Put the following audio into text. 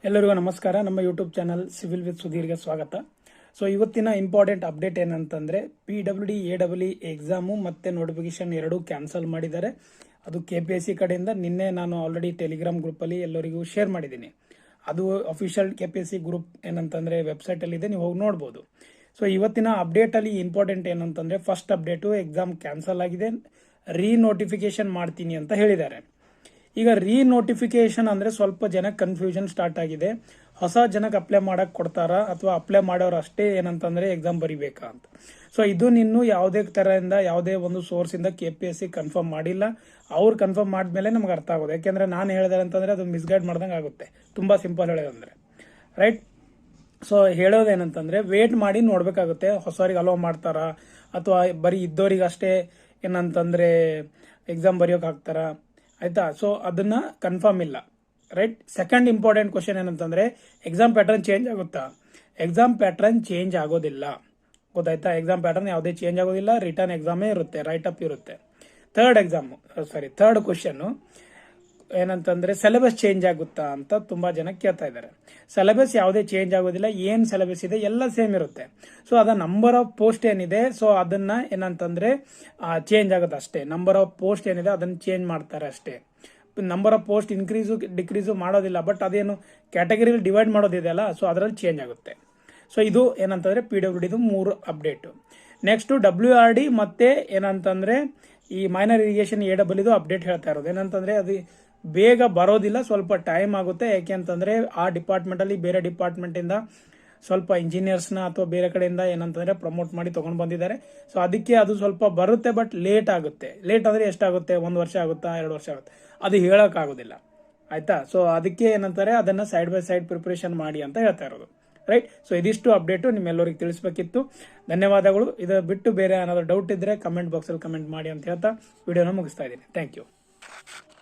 ಎಲ್ಲರಿಗೂ ನಮಸ್ಕಾರ. ನಮ್ಮ ಯೂಟ್ಯೂಬ್ ಚಾನಲ್ ಸಿವಿಲ್ ವಿತ್ ಸುಧೀರ್ಗೆ ಸ್ವಾಗತ. ಸೊ ಇವತ್ತಿನ ಇಂಪಾರ್ಟೆಂಟ್ ಅಪ್ಡೇಟ್ ಏನಂತಂದ್ರೆ PWD AEE ಎಕ್ಸಾಮು ಮತ್ತೆ ನೋಟಿಫಿಕೇಶನ್ ಎರಡೂ ಕ್ಯಾನ್ಸಲ್ ಮಾಡಿದ್ದಾರೆ. ಅದು KPSC ಕಡೆಯಿಂದ ನಿನ್ನೆ ನಾನು ಆಲ್ರೆಡಿ ಟೆಲಿಗ್ರಾಮ್ ಗ್ರೂಪ್ ಅಲ್ಲಿ ಎಲ್ಲರಿಗೂ ಶೇರ್ ಮಾಡಿದ್ದೀನಿ. ಅದು ಅಫಿಷಿಯಲ್ KPSC ಗ್ರೂಪ್ ಏನಂತಂದ್ರೆ ವೆಬ್ಸೈಟ್ ಅಲ್ಲಿ ಇದೆ, ನೀವು ಹೋಗಿ ನೋಡಬಹುದು. ಸೊ ಇವತ್ತಿನ ಅಪ್ಡೇಟ್ ಅಲ್ಲಿ ಇಂಪಾರ್ಟೆಂಟ್ ಏನಂತಂದ್ರೆ ಫಸ್ಟ್ ಅಪ್ಡೇಟು ಎಕ್ಸಾಮ್ ಕ್ಯಾನ್ಸಲ್ ಆಗಿದೆ, ರೀ ನೋಟಿಫಿಕೇಶನ್ ಮಾಡ್ತೀನಿ ಅಂತ ಹೇಳಿದ್ದಾರೆ. ಈಗ ರೀ ನೋಟಿಫಿಕೇಶನ್ ಅಂದ್ರೆ ಸ್ವಲ್ಪ ಜನಕ್ಕೆ ಕನ್ಫ್ಯೂಷನ್ ಸ್ಟಾರ್ಟ್ ಆಗಿದೆ. ಹೊಸ ಜನಕ್ಕೆ ಅಪ್ಲೈ ಮಾಡಕ್ ಕೊಡ್ತಾರಾ ಅಥವಾ ಅಪ್ಲೈ ಮಾಡೋರು ಅಷ್ಟೇ ಏನಂತಂದ್ರೆ ಎಕ್ಸಾಮ್ ಬರಿಬೇಕಾ ಅಂತ. ಸೊ ಇದು ನಿನ್ನೂ ಯಾವುದೇ ತರದಿಂದ ಯಾವುದೇ ಒಂದು ಸೋರ್ಸ್ ಇಂದ KPSC ಕನ್ಫರ್ಮ್ ಮಾಡಿಲ್ಲ. ಅವ್ರು ಕನ್ಫರ್ಮ್ ಮಾಡಿದ್ಮೇಲೆ ನಮ್ಗೆ ಅರ್ಥ ಆಗೋದು. ಯಾಕೆಂದ್ರೆ ನಾನು ಹೇಳಿದೆ ಅಂತಂದ್ರೆ ಅದು ಮಿಸ್ಗೈಡ್ ಮಾಡ್ದಂಗೆ ಆಗುತ್ತೆ. ತುಂಬಾ ಸಿಂಪಲ್ ಹೇಳೋದಂದ್ರೆ, ರೈಟ್? ಸೊ ಹೇಳೋದೇನಂತಂದ್ರೆ ವೇಟ್ ಮಾಡಿ ನೋಡ್ಬೇಕಾಗುತ್ತೆ, ಹೊಸವರಿಗೆ ಅಲೋ ಮಾಡ್ತಾರಾ ಅಥವಾ ಬರೀ ಇದ್ದವರಿಗೆ ಅಷ್ಟೇ ಏನಂತಂದ್ರೆ ಎಕ್ಸಾಮ್ ಬರೆಯೋಕೆ ಹಾಕ್ತಾರ, ಆಯ್ತಾ? ಸೊ ಅದನ್ನ ಕನ್ಫರ್ಮ್ ಇಲ್ಲ, ರೈಟ್? ಸೆಕೆಂಡ್ ಇಂಪಾರ್ಟೆಂಟ್ ಕ್ವಶನ್ ಏನಂತಂದ್ರೆ ಎಕ್ಸಾಮ್ ಪ್ಯಾಟರ್ನ್ ಚೇಂಜ್ ಆಗುತ್ತಾ? ಎಕ್ಸಾಮ್ ಪ್ಯಾಟರ್ನ್ ಚೇಂಜ್ ಆಗೋದಿಲ್ಲ, ಗೊತ್ತಾಯ್ತಾ? ಎಕ್ಸಾಮ್ ಪ್ಯಾಟರ್ನ್ ಯಾವುದೇ ಚೇಂಜ್ ಆಗೋದಿಲ್ಲ, ರಿಟರ್ನ್ ಎಕ್ಸಾಮೇ ಇರುತ್ತೆ, ರೈಟ್ ಅಪ್ ಇರುತ್ತೆ. ಥರ್ಡ್ ಕ್ವಶನ್ ಏನಂತಂದ್ರೆ ಸಿಲೆಬಸ್ ಚೇಂಜ್ ಆಗುತ್ತಾ ಅಂತ ತುಂಬಾ ಜನ ಕೇಳ್ತಾ ಇದ್ದಾರೆ. ಸಿಲೆಬಸ್ ಯಾವುದೇ ಚೇಂಜ್ ಆಗೋದಿಲ್ಲ, ಏನ್ ಸಿಲೆಬಸ್ ಇದೆ ಎಲ್ಲ ಸೇಮ್ ಇರುತ್ತೆ. ಸೊ ಅದ ನಂಬರ್ ಆಫ್ ಪೋಸ್ಟ್ ಏನಿದೆ, ಸೊ ಅದನ್ನ ಏನಂತಂದ್ರೆ ಚೇಂಜ್ ಆಗುತ್ತೆ ಅಷ್ಟೇ. ನಂಬರ್ ಆಫ್ ಪೋಸ್ಟ್ ಏನಿದೆ ಅದನ್ನ ಚೇಂಜ್ ಮಾಡ್ತಾರೆ ಅಷ್ಟೇ. Number of post increase decrease ಮಾಡೋದಿಲ್ಲ, ಬಟ್ ಅದೇನು ಕ್ಯಾಟಗರಿ ಡಿವೈಡ್ ಮಾಡೋದಿದೆಯಲ್ಲ, ಸೊ ಅದರಲ್ಲಿ ಚೇಂಜ್ ಆಗುತ್ತೆ. ಸೊ ಇದು ಏನಂತಂದ್ರೆ PWD 3 ಅಪ್ಡೇಟ್. ನೆಕ್ಸ್ಟ್ WRD ಮತ್ತೆ ಏನಂತಂದ್ರೆ ಈ ಮೈನರ್ ಇರಿಗೇಷನ್ AEE ಅಪ್ಡೇಟ್ ಹೇಳ್ತಾ ಇರೋದು ಏನಂತಂದ್ರೆ ಅದು ಬೇಗ ಬರೋದಿಲ್ಲ, ಸ್ವಲ್ಪ ಟೈಮ್ ಆಗುತ್ತೆ. ಯಾಕೆ ಅಂತಂದ್ರೆ ಆ ಡಿಪಾರ್ಟ್ಮೆಂಟ್ ಅಲ್ಲಿ ಬೇರೆ ಡಿಪಾರ್ಟ್ಮೆಂಟ್ ಇಂದ ಸ್ವಲ್ಪ ಇಂಜಿನಿಯರ್ಸ್ ನ ಅಥವಾ ಬೇರೆ ಕಡೆಯಿಂದ ಏನಂತಂದ್ರೆ ಪ್ರಮೋಟ್ ಮಾಡಿ ತಗೊಂಡ್ ಬಂದಿದ್ದಾರೆ. ಸೊ ಅದಕ್ಕೆ ಅದು ಸ್ವಲ್ಪ ಬರುತ್ತೆ, ಬಟ್ ಲೇಟ್ ಆಗುತ್ತೆ. ಲೇಟ್ ಅಂದ್ರೆ ಎಷ್ಟಾಗುತ್ತೆ? 1 ವರ್ಷ ಆಗುತ್ತಾ, 2 ವರ್ಷ ಆಗುತ್ತೆ, ಅದು ಹೇಳಕ್ ಆಗೋದಿಲ್ಲ, ಆಯ್ತಾ? ಸೊ ಅದಕ್ಕೆ ಏನಂತಾರೆ ಅದನ್ನ ಸೈಡ್ ಬೈ ಸೈಡ್ ಪ್ರಿಪರೇಷನ್ ಮಾಡಿ ಅಂತ ಹೇಳ್ತಾ ಇರೋದು, ರೈಟ್? ಸೊ ಇದಿಷ್ಟು ಅಪ್ಡೇಟು ನಿಮ್ಮೆಲ್ಲರಿಗೆ ತಿಳಿಸಬೇಕಿತ್ತು. ಧನ್ಯವಾದಗಳು. ಇದರ ಬಿಟ್ಟು ಬೇರೆ ಏನಾದ್ರು ಡೌಟ್ ಇದ್ರೆ ಕಮೆಂಟ್ ಬಾಕ್ಸ್ ಅಲ್ಲಿ ಕಮೆಂಟ್ ಮಾಡಿ ಅಂತ ಹೇಳ್ತಾ ವಿಡಿಯೋನ ಮುಗಿಸ್ತಾ ಇದ್ದೀನಿ. Thank you.